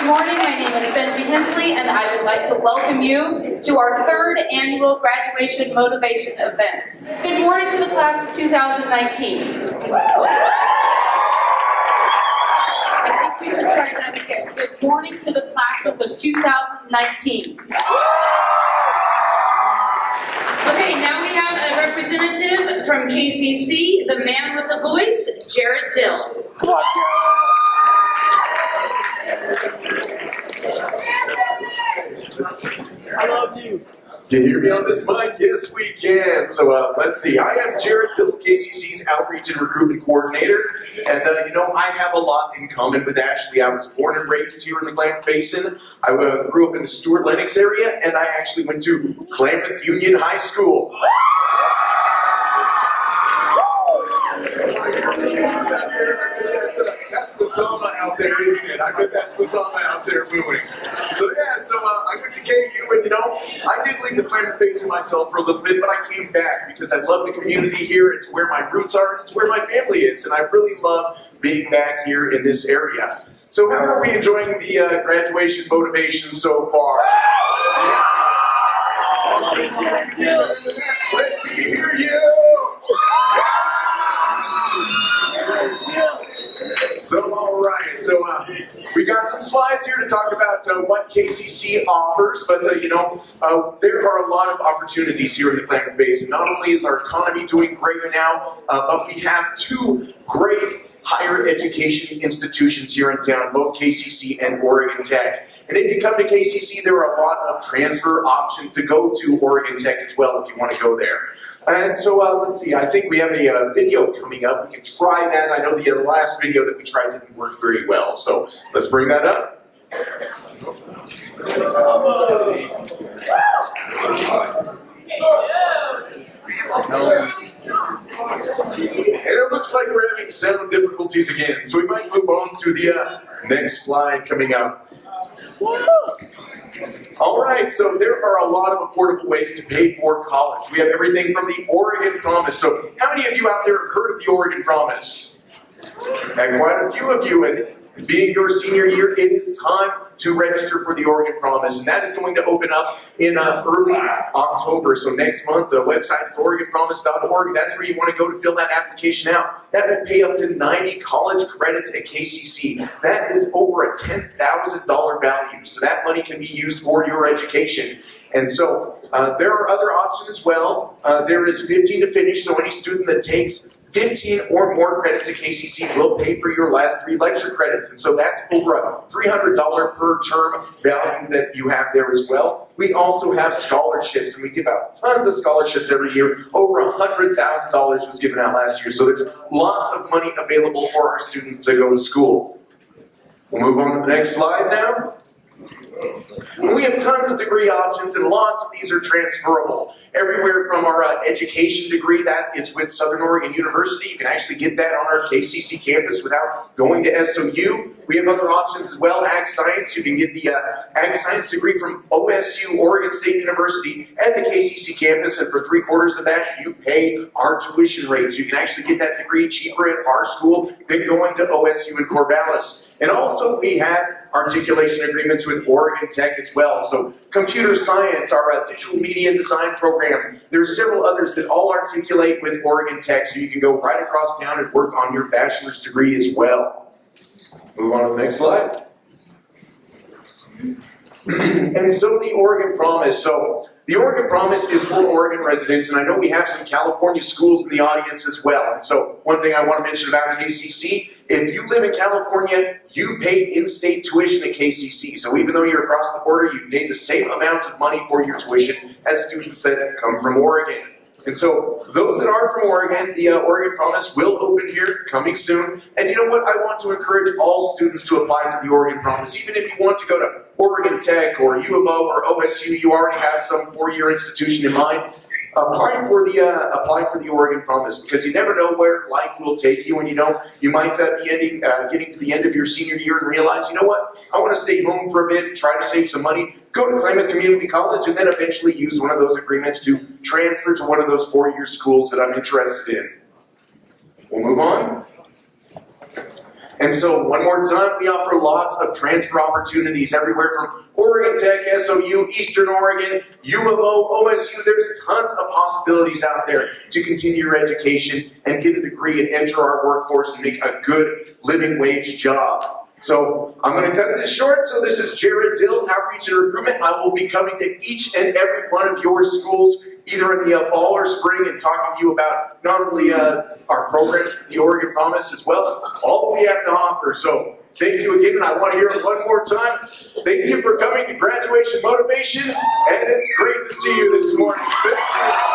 morning, my name is Benji Hensley, and I would like to welcome you to our third annual graduation motivation event. Good morning to the class of 2019. I think we should try that again. Good morning to the classes of 2019. Okay, now we have a representative from KCC, the man with a voice, Jared Dill. Come on, Jared! I love you. Can you hear me on this mic? Yes, we can. So let's see. I am Jared Dill of KCC's Outreach and Recruitment Coordinator. And you know, I have a lot in common with Ashley. I was born and raised here in the Klamath Basin. I grew up in the Stuart Lennox area, and I actually went to Klamath Union High School. That's Wazama out there, isn't it? I bet that's Wazama out there mooing. So yeah, I went to KU, and you know, I did leave the Klamath Basin myself for a little bit, but I came back because I love the community here. It's where my roots are. It's where my family is, and I really love being back here in this area. So how are we enjoying the graduation motivation so far? Yeah. Let me hear you! So, all right. So, we got some slides here to talk about what KCC offers, but you know, there are a lot of opportunities here in the Klamath Basin. Not only is our economy doing great now, but we have two great higher education institutions here in town, both KCC and Oregon Tech. And if you come to KCC, there are a lot of transfer options to go to Oregon Tech as well if you want to go there. And so let's see, I think we have a video coming up. We can try that. I know the last video that we tried didn't work very well, so let's bring that up. And it looks like we're having sound difficulties again, so we might move on to the next slide coming up. All right, so there are a lot of affordable ways to pay for college. We have everything from the Oregon Promise. So how many of you out there have heard of the Oregon Promise? And quite a few of you, and being your senior year, it is time to register for the Oregon Promise, and that is going to open up in early October. So next month, the website is OregonPromise.org. That's where you want to go to fill that application out. That will pay up to 90 college credits at KCC. That is over a $10,000 value, so that money can be used for your education. And so there are other options as well. There is 15 to finish, so any student that takes 15 or more credits at KCC will pay for your last 3 lecture credits. And so that's over a $300 per term value that you have there as well. We also have scholarships, and we give out tons of scholarships every year. Over $100,000 was given out last year. So there's lots of money available for our students to go to school. We'll move on to the next slide now. We have tons of degree options, and lots of these are transferable. Everywhere from our education degree, that is with Southern Oregon University. You can actually get that on our KCC campus without going to SOU. We have other options as well. Ag Science, you can get the Ag Science degree from OSU, Oregon State University, at the KCC campus, and for 3/4 of that, you pay our tuition rate. So you can actually get that degree cheaper at our school than going to OSU in Corvallis. And also, we have articulation agreements with Oregon Tech as well. So computer science, our digital media and design program. There's several others that all articulate with Oregon Tech, so you can go right across town and work on your bachelor's degree as well. Move on to the next slide. And so the Oregon Promise. So the Oregon Promise is for Oregon residents, and I know we have some California schools in the audience as well. And so one thing I want to mention about KCC, if you live in California, you pay in-state tuition at KCC. So even though you're across the border, you pay the same amount of money for your tuition as students that come from Oregon. And so those that are from Oregon, the Oregon Promise will open here coming soon. And you know what? I want to encourage all students to apply for the Oregon Promise. Even if you want to go to Oregon Tech or U of O or OSU, you already have some 4-year institution in mind. Apply for the Oregon Promise, because you never know where life will take you, and you know you might be getting to the end of your senior year and realize, you know what, I want to stay home for a bit, try to save some money, go to Klamath Community College, and then eventually use one of those agreements to transfer to one of those 4-year schools that I'm interested in. We'll move on. And so one more time, we offer lots of transfer opportunities everywhere from Oregon Tech, SOU, Eastern Oregon, U of O, OSU. There's tons of possibilities out there to continue your education and get a degree and enter our workforce and make a good living wage job. So I'm going to cut this short. So this is Jared Dill, Outreach and Recruitment. I will be coming to each and every one of your schools, either in the fall or spring, and talking to you about not only our programs with the Oregon Promise as well, all that we have to offer. So thank you again, and I want to hear it one more time. Thank you for coming to Graduation Motivation, and it's great to see you this morning. Thank you.